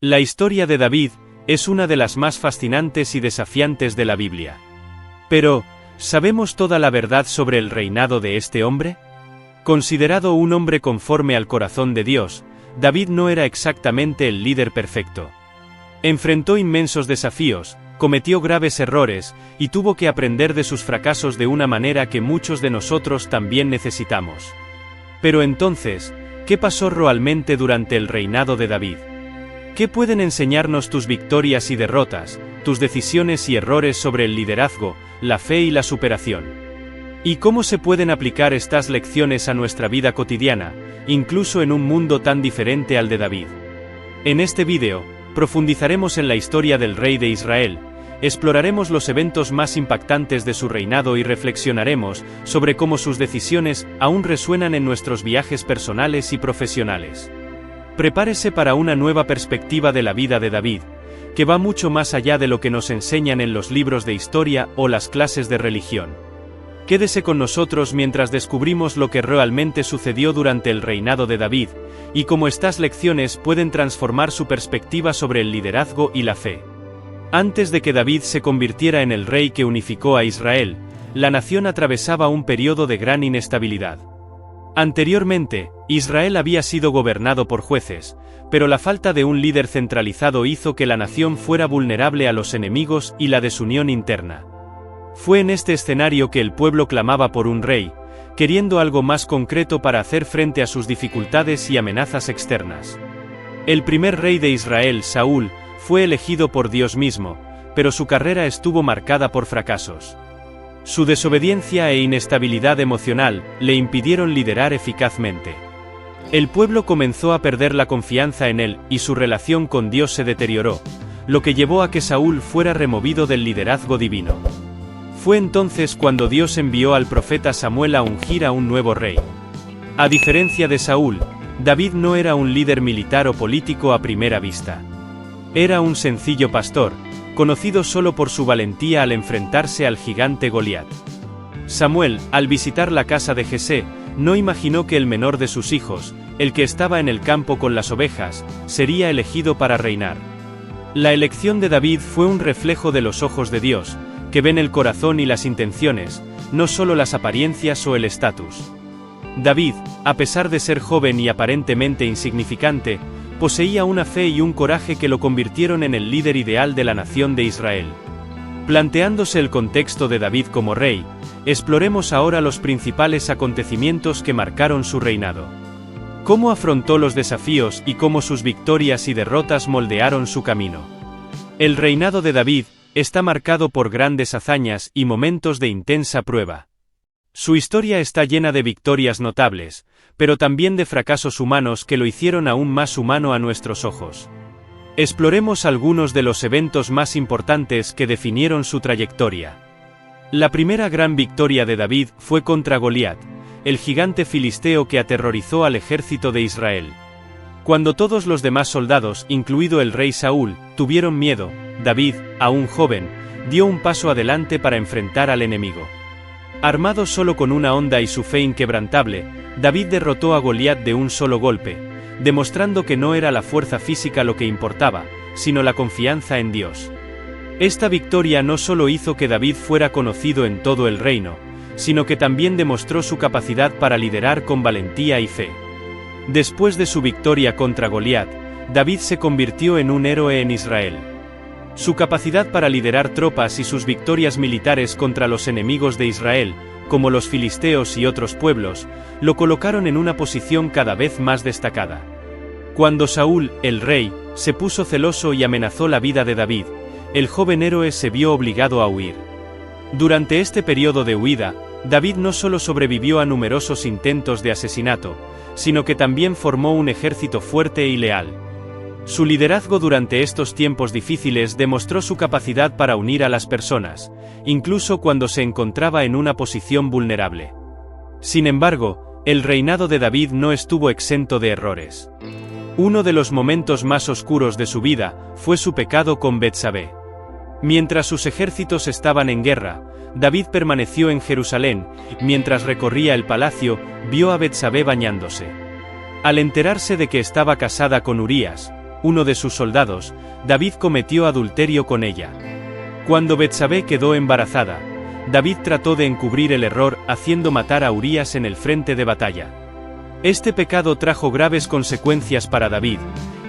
La historia de David es una de las más fascinantes y desafiantes de la Biblia. Pero, ¿sabemos toda la verdad sobre el reinado de este hombre? Considerado un hombre conforme al corazón de Dios, David no era exactamente el líder perfecto. Enfrentó inmensos desafíos, cometió graves errores, y tuvo que aprender de sus fracasos de una manera que muchos de nosotros también necesitamos. Pero entonces, ¿qué pasó realmente durante el reinado de David? ¿Qué pueden enseñarnos tus victorias y derrotas, tus decisiones y errores sobre el liderazgo, la fe y la superación? ¿Y cómo se pueden aplicar estas lecciones a nuestra vida cotidiana, incluso en un mundo tan diferente al de David? En este vídeo, profundizaremos en la historia del rey de Israel, exploraremos los eventos más impactantes de su reinado y reflexionaremos sobre cómo sus decisiones aún resuenan en nuestros viajes personales y profesionales. Prepárese para una nueva perspectiva de la vida de David, que va mucho más allá de lo que nos enseñan en los libros de historia o las clases de religión. Quédese con nosotros mientras descubrimos lo que realmente sucedió durante el reinado de David, y cómo estas lecciones pueden transformar su perspectiva sobre el liderazgo y la fe. Antes de que David se convirtiera en el rey que unificó a Israel, la nación atravesaba un periodo de gran inestabilidad. Anteriormente, Israel había sido gobernado por jueces, pero la falta de un líder centralizado hizo que la nación fuera vulnerable a los enemigos y la desunión interna. Fue en este escenario que el pueblo clamaba por un rey, queriendo algo más concreto para hacer frente a sus dificultades y amenazas externas. El primer rey de Israel, Saúl, fue elegido por Dios mismo, pero su carrera estuvo marcada por fracasos. Su desobediencia e inestabilidad emocional le impidieron liderar eficazmente. El pueblo comenzó a perder la confianza en él y su relación con Dios se deterioró, lo que llevó a que Saúl fuera removido del liderazgo divino. Fue entonces cuando Dios envió al profeta Samuel a ungir a un nuevo rey. A diferencia de Saúl, David no era un líder militar o político a primera vista. Era un sencillo pastor, conocido solo por su valentía al enfrentarse al gigante Goliat. Samuel, al visitar la casa de Jesé, no imaginó que el menor de sus hijos, el que estaba en el campo con las ovejas, sería elegido para reinar. La elección de David fue un reflejo de los ojos de Dios, que ven el corazón y las intenciones, no solo las apariencias o el estatus. David, a pesar de ser joven y aparentemente insignificante, poseía una fe y un coraje que lo convirtieron en el líder ideal de la nación de Israel. Planteándose el contexto de David como rey, exploremos ahora los principales acontecimientos que marcaron su reinado. Cómo afrontó los desafíos y cómo sus victorias y derrotas moldearon su camino. El reinado de David está marcado por grandes hazañas y momentos de intensa prueba. Su historia está llena de victorias notables, pero también de fracasos humanos que lo hicieron aún más humano a nuestros ojos. Exploremos algunos de los eventos más importantes que definieron su trayectoria. La primera gran victoria de David fue contra Goliat, el gigante filisteo que aterrorizó al ejército de Israel. Cuando todos los demás soldados, incluido el rey Saúl, tuvieron miedo, David, aún joven, dio un paso adelante para enfrentar al enemigo. Armado solo con una honda y su fe inquebrantable, David derrotó a Goliat de un solo golpe, demostrando que no era la fuerza física lo que importaba, sino la confianza en Dios. Esta victoria no solo hizo que David fuera conocido en todo el reino, sino que también demostró su capacidad para liderar con valentía y fe. Después de su victoria contra Goliat, David se convirtió en un héroe en Israel. Su capacidad para liderar tropas y sus victorias militares contra los enemigos de Israel, como los filisteos y otros pueblos, lo colocaron en una posición cada vez más destacada. Cuando Saúl, el rey, se puso celoso y amenazó la vida de David, el joven héroe se vio obligado a huir. Durante este periodo de huida, David no solo sobrevivió a numerosos intentos de asesinato, sino que también formó un ejército fuerte y leal. Su liderazgo durante estos tiempos difíciles demostró su capacidad para unir a las personas, incluso cuando se encontraba en una posición vulnerable. Sin embargo, el reinado de David no estuvo exento de errores. Uno de los momentos más oscuros de su vida fue su pecado con Betsabé. Mientras sus ejércitos estaban en guerra, David permaneció en Jerusalén, y mientras recorría el palacio, vio a Betsabé bañándose. Al enterarse de que estaba casada con Urías, uno de sus soldados, David cometió adulterio con ella. Cuando Betsabé quedó embarazada, David trató de encubrir el error haciendo matar a Urías en el frente de batalla. Este pecado trajo graves consecuencias para David,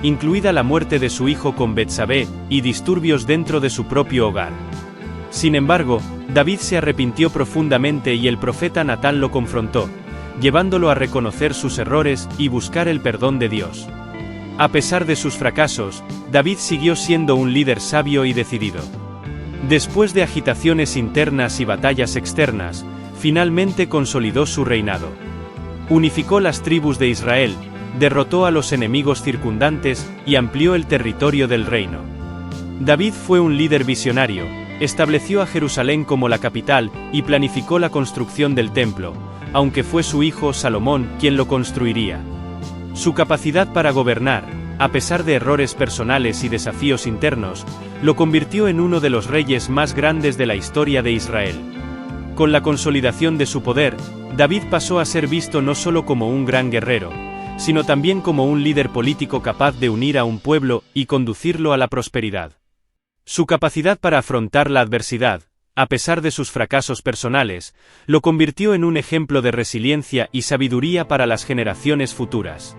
incluida la muerte de su hijo con Betsabé y disturbios dentro de su propio hogar. Sin embargo, David se arrepintió profundamente y el profeta Natán lo confrontó, llevándolo a reconocer sus errores y buscar el perdón de Dios. A pesar de sus fracasos, David siguió siendo un líder sabio y decidido. Después de agitaciones internas y batallas externas, finalmente consolidó su reinado. Unificó las tribus de Israel, derrotó a los enemigos circundantes y amplió el territorio del reino. David fue un líder visionario, estableció a Jerusalén como la capital y planificó la construcción del templo, aunque fue su hijo Salomón quien lo construiría. Su capacidad para gobernar, a pesar de errores personales y desafíos internos, lo convirtió en uno de los reyes más grandes de la historia de Israel. Con la consolidación de su poder, David pasó a ser visto no solo como un gran guerrero, sino también como un líder político capaz de unir a un pueblo y conducirlo a la prosperidad. Su capacidad para afrontar la adversidad, a pesar de sus fracasos personales, lo convirtió en un ejemplo de resiliencia y sabiduría para las generaciones futuras.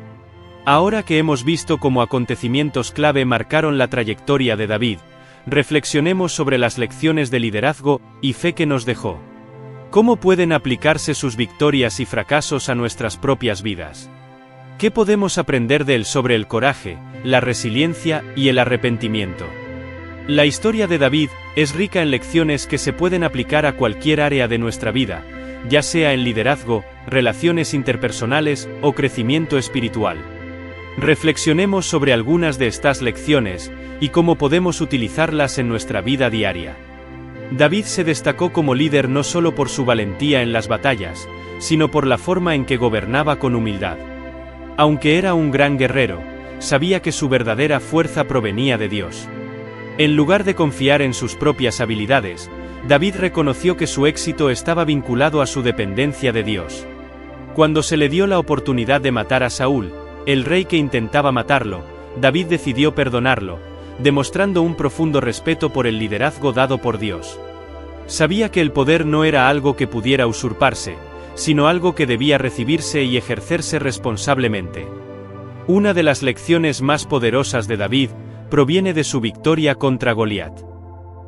Ahora que hemos visto cómo acontecimientos clave marcaron la trayectoria de David, reflexionemos sobre las lecciones de liderazgo y fe que nos dejó. ¿Cómo pueden aplicarse sus victorias y fracasos a nuestras propias vidas? ¿Qué podemos aprender de él sobre el coraje, la resiliencia y el arrepentimiento? La historia de David es rica en lecciones que se pueden aplicar a cualquier área de nuestra vida, ya sea en liderazgo, relaciones interpersonales o crecimiento espiritual. Reflexionemos sobre algunas de estas lecciones y cómo podemos utilizarlas en nuestra vida diaria. David se destacó como líder no solo por su valentía en las batallas, sino por la forma en que gobernaba con humildad. Aunque era un gran guerrero, sabía que su verdadera fuerza provenía de Dios. En lugar de confiar en sus propias habilidades, David reconoció que su éxito estaba vinculado a su dependencia de Dios. Cuando se le dio la oportunidad de matar a Saúl, el rey que intentaba matarlo, David decidió perdonarlo, demostrando un profundo respeto por el liderazgo dado por Dios. Sabía que el poder no era algo que pudiera usurparse, sino algo que debía recibirse y ejercerse responsablemente. Una de las lecciones más poderosas de David proviene de su victoria contra Goliat.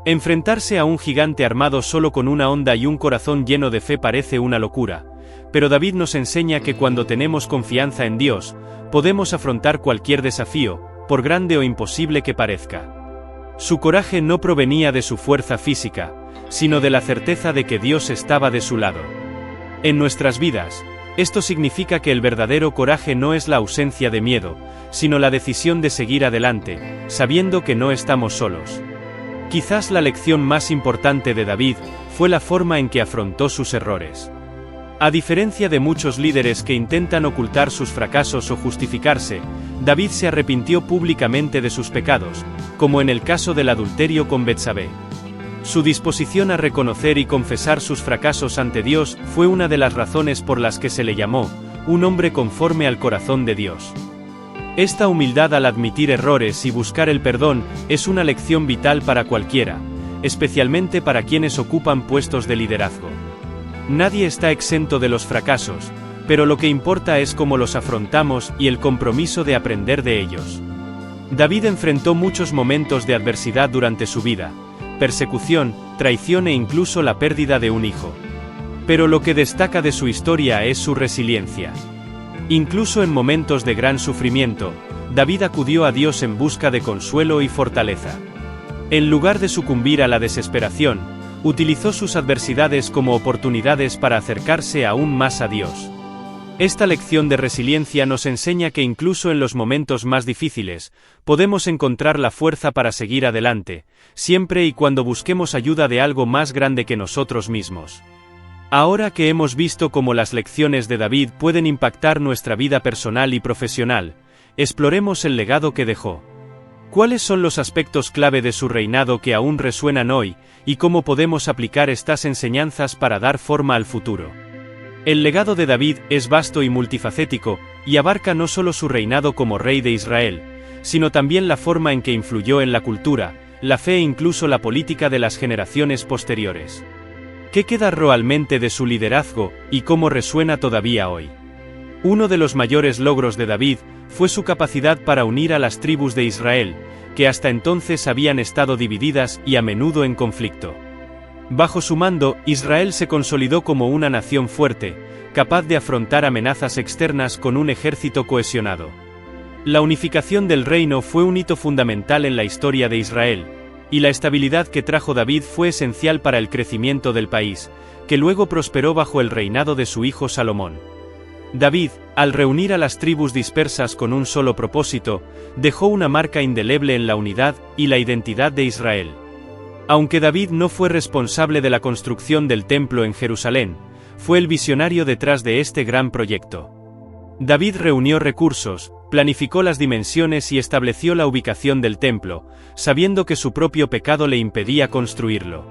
Enfrentarse a un gigante armado solo con una honda y un corazón lleno de fe parece una locura, pero David nos enseña que cuando tenemos confianza en Dios, podemos afrontar cualquier desafío, por grande o imposible que parezca. Su coraje no provenía de su fuerza física, sino de la certeza de que Dios estaba de su lado. En nuestras vidas, esto significa que el verdadero coraje no es la ausencia de miedo, sino la decisión de seguir adelante, sabiendo que no estamos solos. Quizás la lección más importante de David fue la forma en que afrontó sus errores. A diferencia de muchos líderes que intentan ocultar sus fracasos o justificarse, David se arrepintió públicamente de sus pecados, como en el caso del adulterio con Betsabé. Su disposición a reconocer y confesar sus fracasos ante Dios fue una de las razones por las que se le llamó un hombre conforme al corazón de Dios. Esta humildad al admitir errores y buscar el perdón es una lección vital para cualquiera, especialmente para quienes ocupan puestos de liderazgo. Nadie está exento de los fracasos, pero lo que importa es cómo los afrontamos y el compromiso de aprender de ellos. David enfrentó muchos momentos de adversidad durante su vida, persecución, traición e incluso la pérdida de un hijo. Pero lo que destaca de su historia es su resiliencia. Incluso en momentos de gran sufrimiento, David acudió a Dios en busca de consuelo y fortaleza. En lugar de sucumbir a la desesperación, utilizó sus adversidades como oportunidades para acercarse aún más a Dios. Esta lección de resiliencia nos enseña que incluso en los momentos más difíciles, podemos encontrar la fuerza para seguir adelante, siempre y cuando busquemos ayuda de algo más grande que nosotros mismos. Ahora que hemos visto cómo las lecciones de David pueden impactar nuestra vida personal y profesional, exploremos el legado que dejó. ¿Cuáles son los aspectos clave de su reinado que aún resuenan hoy, y cómo podemos aplicar estas enseñanzas para dar forma al futuro? El legado de David es vasto y multifacético, y abarca no solo su reinado como rey de Israel, sino también la forma en que influyó en la cultura, la fe e incluso la política de las generaciones posteriores. ¿Qué queda realmente de su liderazgo, y cómo resuena todavía hoy? Uno de los mayores logros de David fue su capacidad para unir a las tribus de Israel, que hasta entonces habían estado divididas y a menudo en conflicto. Bajo su mando, Israel se consolidó como una nación fuerte, capaz de afrontar amenazas externas con un ejército cohesionado. La unificación del reino fue un hito fundamental en la historia de Israel, y la estabilidad que trajo David fue esencial para el crecimiento del país, que luego prosperó bajo el reinado de su hijo Salomón. David, al reunir a las tribus dispersas con un solo propósito, dejó una marca indeleble en la unidad y la identidad de Israel. Aunque David no fue responsable de la construcción del templo en Jerusalén, fue el visionario detrás de este gran proyecto. David reunió recursos, planificó las dimensiones y estableció la ubicación del templo, sabiendo que su propio pecado le impedía construirlo.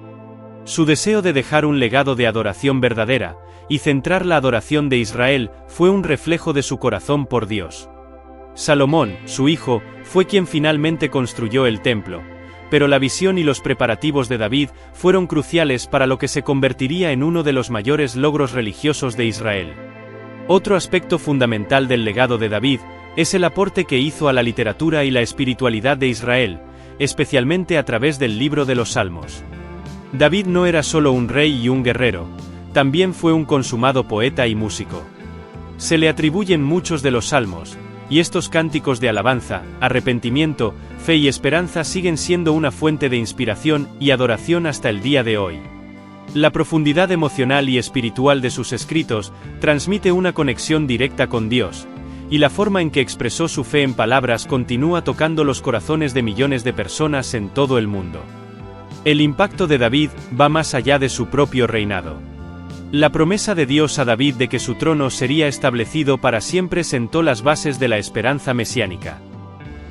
Su deseo de dejar un legado de adoración verdadera, y centrar la adoración de Israel, fue un reflejo de su corazón por Dios. Salomón, su hijo, fue quien finalmente construyó el templo, pero la visión y los preparativos de David fueron cruciales para lo que se convertiría en uno de los mayores logros religiosos de Israel. Otro aspecto fundamental del legado de David es el aporte que hizo a la literatura y la espiritualidad de Israel, especialmente a través del libro de los Salmos. David no era solo un rey y un guerrero, también fue un consumado poeta y músico. Se le atribuyen muchos de los salmos, y estos cánticos de alabanza, arrepentimiento, fe y esperanza siguen siendo una fuente de inspiración y adoración hasta el día de hoy. La profundidad emocional y espiritual de sus escritos transmite una conexión directa con Dios, y la forma en que expresó su fe en palabras continúa tocando los corazones de millones de personas en todo el mundo. El impacto de David va más allá de su propio reinado. La promesa de Dios a David de que su trono sería establecido para siempre sentó las bases de la esperanza mesiánica.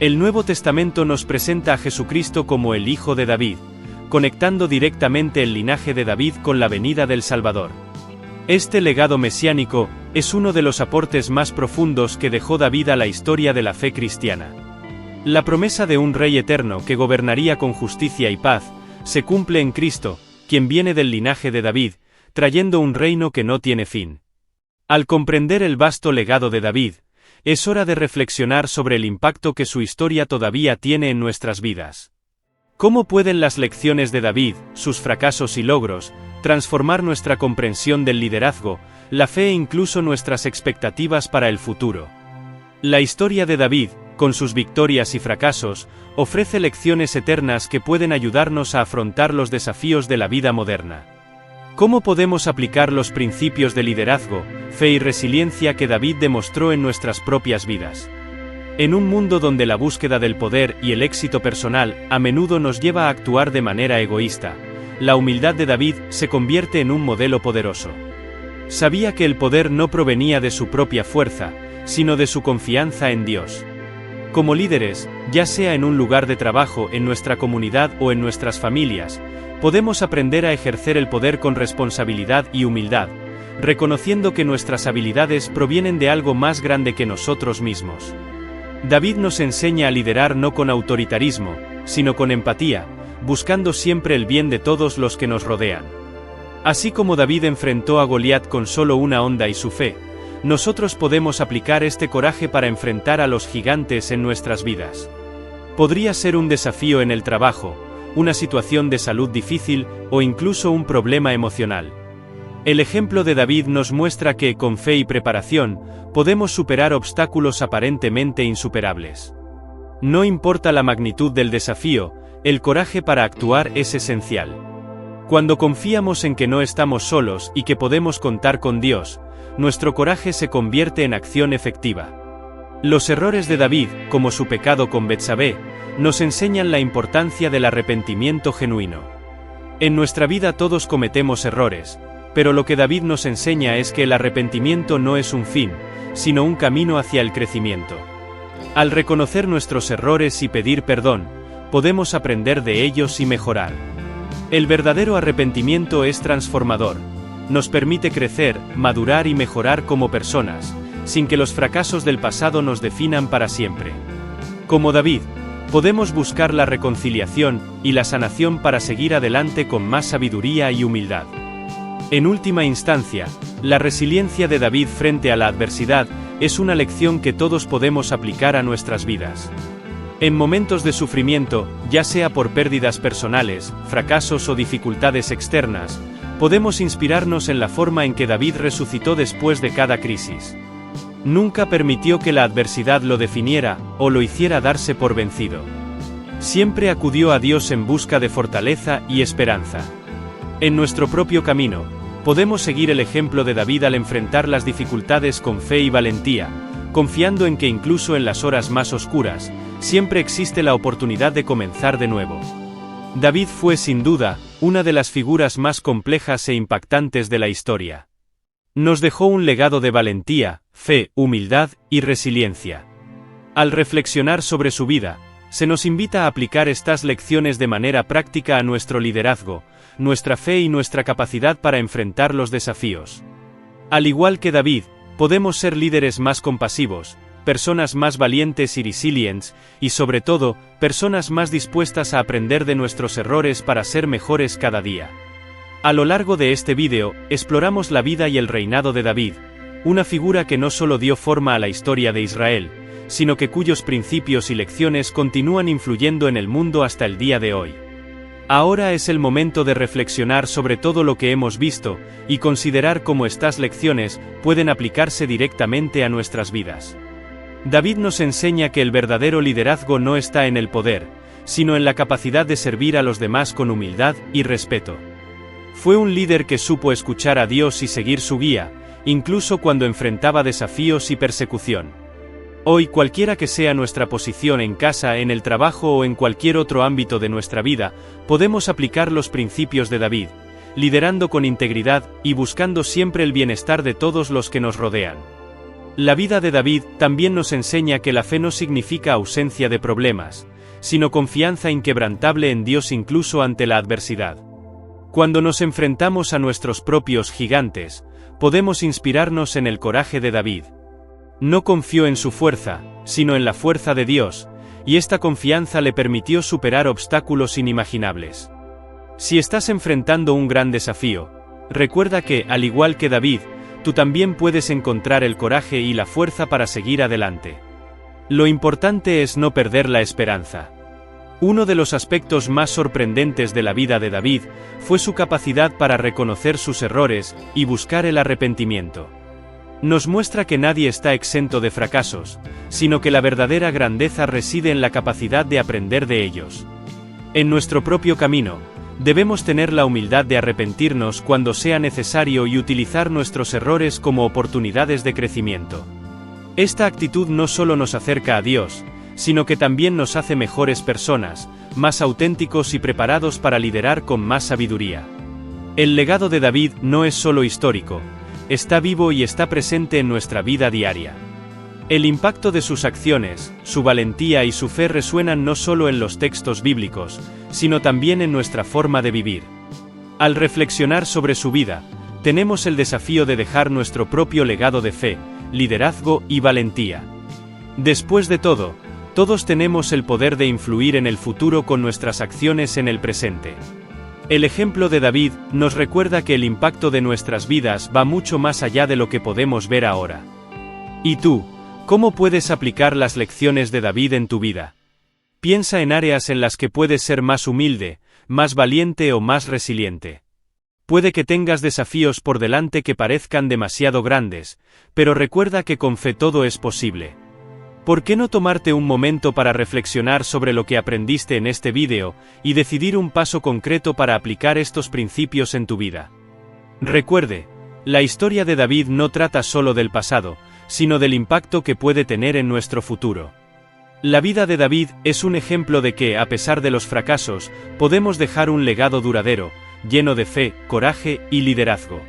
El Nuevo Testamento nos presenta a Jesucristo como el Hijo de David, conectando directamente el linaje de David con la venida del Salvador. Este legado mesiánico es uno de los aportes más profundos que dejó David a la historia de la fe cristiana. La promesa de un Rey eterno que gobernaría con justicia y paz se cumple en Cristo, quien viene del linaje de David, trayendo un reino que no tiene fin. Al comprender el vasto legado de David, es hora de reflexionar sobre el impacto que su historia todavía tiene en nuestras vidas. ¿Cómo pueden las lecciones de David, sus fracasos y logros, transformar nuestra comprensión del liderazgo, la fe e incluso nuestras expectativas para el futuro? La historia de David, con sus victorias y fracasos, ofrece lecciones eternas que pueden ayudarnos a afrontar los desafíos de la vida moderna. ¿Cómo podemos aplicar los principios de liderazgo, fe y resiliencia que David demostró en nuestras propias vidas? En un mundo donde la búsqueda del poder y el éxito personal a menudo nos lleva a actuar de manera egoísta, la humildad de David se convierte en un modelo poderoso. Sabía que el poder no provenía de su propia fuerza, sino de su confianza en Dios. Como líderes, ya sea en un lugar de trabajo, en nuestra comunidad o en nuestras familias, podemos aprender a ejercer el poder con responsabilidad y humildad, reconociendo que nuestras habilidades provienen de algo más grande que nosotros mismos. David nos enseña a liderar no con autoritarismo, sino con empatía, buscando siempre el bien de todos los que nos rodean. Así como David enfrentó a Goliat con solo una honda y su fe, nosotros podemos aplicar este coraje para enfrentar a los gigantes en nuestras vidas. Podría ser un desafío en el trabajo, una situación de salud difícil o incluso un problema emocional. El ejemplo de David nos muestra que, con fe y preparación, podemos superar obstáculos aparentemente insuperables. No importa la magnitud del desafío, el coraje para actuar es esencial. Cuando confiamos en que no estamos solos y que podemos contar con Dios, nuestro coraje se convierte en acción efectiva. Los errores de David, como su pecado con Betsabé, nos enseñan la importancia del arrepentimiento genuino. En nuestra vida todos cometemos errores, pero lo que David nos enseña es que el arrepentimiento no es un fin, sino un camino hacia el crecimiento. Al reconocer nuestros errores y pedir perdón, podemos aprender de ellos y mejorar. El verdadero arrepentimiento es transformador. Nos permite crecer, madurar y mejorar como personas, sin que los fracasos del pasado nos definan para siempre. Como David, podemos buscar la reconciliación y la sanación para seguir adelante con más sabiduría y humildad. En última instancia, la resiliencia de David frente a la adversidad es una lección que todos podemos aplicar a nuestras vidas. En momentos de sufrimiento, ya sea por pérdidas personales, fracasos o dificultades externas, podemos inspirarnos en la forma en que David resucitó después de cada crisis. Nunca permitió que la adversidad lo definiera o lo hiciera darse por vencido. Siempre acudió a Dios en busca de fortaleza y esperanza. En nuestro propio camino, podemos seguir el ejemplo de David al enfrentar las dificultades con fe y valentía, confiando en que incluso en las horas más oscuras, siempre existe la oportunidad de comenzar de nuevo. David fue sin duda una de las figuras más complejas e impactantes de la historia. Nos dejó un legado de valentía, fe, humildad y resiliencia. Al reflexionar sobre su vida, se nos invita a aplicar estas lecciones de manera práctica a nuestro liderazgo, nuestra fe y nuestra capacidad para enfrentar los desafíos. Al igual que David, podemos ser líderes más compasivos, personas más valientes y resilientes, y sobre todo, personas más dispuestas a aprender de nuestros errores para ser mejores cada día. A lo largo de este vídeo, exploramos la vida y el reinado de David, una figura que no solo dio forma a la historia de Israel, sino que cuyos principios y lecciones continúan influyendo en el mundo hasta el día de hoy. Ahora es el momento de reflexionar sobre todo lo que hemos visto, y considerar cómo estas lecciones pueden aplicarse directamente a nuestras vidas. David nos enseña que el verdadero liderazgo no está en el poder, sino en la capacidad de servir a los demás con humildad y respeto. Fue un líder que supo escuchar a Dios y seguir su guía, incluso cuando enfrentaba desafíos y persecución. Hoy, cualquiera que sea nuestra posición en casa, en el trabajo o en cualquier otro ámbito de nuestra vida, podemos aplicar los principios de David, liderando con integridad y buscando siempre el bienestar de todos los que nos rodean. La vida de David también nos enseña que la fe no significa ausencia de problemas, sino confianza inquebrantable en Dios incluso ante la adversidad. Cuando nos enfrentamos a nuestros propios gigantes, podemos inspirarnos en el coraje de David. No confió en su fuerza, sino en la fuerza de Dios, y esta confianza le permitió superar obstáculos inimaginables. Si estás enfrentando un gran desafío, recuerda que, al igual que David, tú también puedes encontrar el coraje y la fuerza para seguir adelante. Lo importante es no perder la esperanza. Uno de los aspectos más sorprendentes de la vida de David fue su capacidad para reconocer sus errores y buscar el arrepentimiento. Nos muestra que nadie está exento de fracasos, sino que la verdadera grandeza reside en la capacidad de aprender de ellos. En nuestro propio camino, debemos tener la humildad de arrepentirnos cuando sea necesario y utilizar nuestros errores como oportunidades de crecimiento. Esta actitud no solo nos acerca a Dios, sino que también nos hace mejores personas, más auténticos y preparados para liderar con más sabiduría. El legado de David no es solo histórico, está vivo y está presente en nuestra vida diaria. El impacto de sus acciones, su valentía y su fe resuenan no solo en los textos bíblicos, sino también en nuestra forma de vivir. Al reflexionar sobre su vida, tenemos el desafío de dejar nuestro propio legado de fe, liderazgo y valentía. Después de todo, todos tenemos el poder de influir en el futuro con nuestras acciones en el presente. El ejemplo de David nos recuerda que el impacto de nuestras vidas va mucho más allá de lo que podemos ver ahora. ¿Y tú, cómo puedes aplicar las lecciones de David en tu vida? Piensa en áreas en las que puedes ser más humilde, más valiente o más resiliente. Puede que tengas desafíos por delante que parezcan demasiado grandes, pero recuerda que con fe todo es posible. ¿Por qué no tomarte un momento para reflexionar sobre lo que aprendiste en este vídeo y decidir un paso concreto para aplicar estos principios en tu vida? Recuerde, la historia de David no trata solo del pasado, sino del impacto que puede tener en nuestro futuro. La vida de David es un ejemplo de que, a pesar de los fracasos, podemos dejar un legado duradero, lleno de fe, coraje y liderazgo.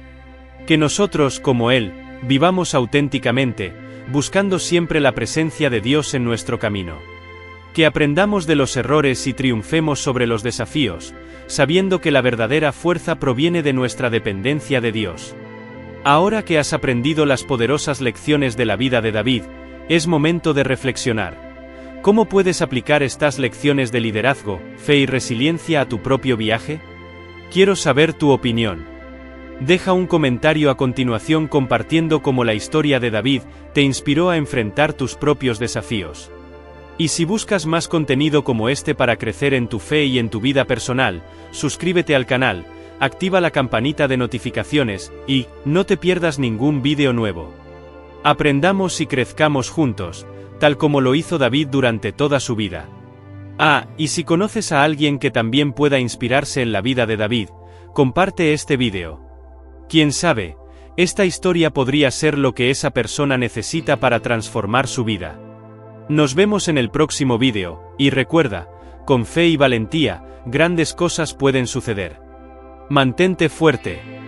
Que nosotros, como él, vivamos auténticamente, buscando siempre la presencia de Dios en nuestro camino. Que aprendamos de los errores y triunfemos sobre los desafíos, sabiendo que la verdadera fuerza proviene de nuestra dependencia de Dios. Ahora que has aprendido las poderosas lecciones de la vida de David, es momento de reflexionar. ¿Cómo puedes aplicar estas lecciones de liderazgo, fe y resiliencia a tu propio viaje? Quiero saber tu opinión. Deja un comentario a continuación compartiendo cómo la historia de David te inspiró a enfrentar tus propios desafíos. Y si buscas más contenido como este para crecer en tu fe y en tu vida personal, suscríbete al canal, activa la campanita de notificaciones y no te pierdas ningún vídeo nuevo. Aprendamos y crezcamos juntos, tal como lo hizo David durante toda su vida. Y si conoces a alguien que también pueda inspirarse en la vida de David, comparte este vídeo. Quién sabe, esta historia podría ser lo que esa persona necesita para transformar su vida. Nos vemos en el próximo vídeo, y recuerda, con fe y valentía, grandes cosas pueden suceder. Mantente fuerte.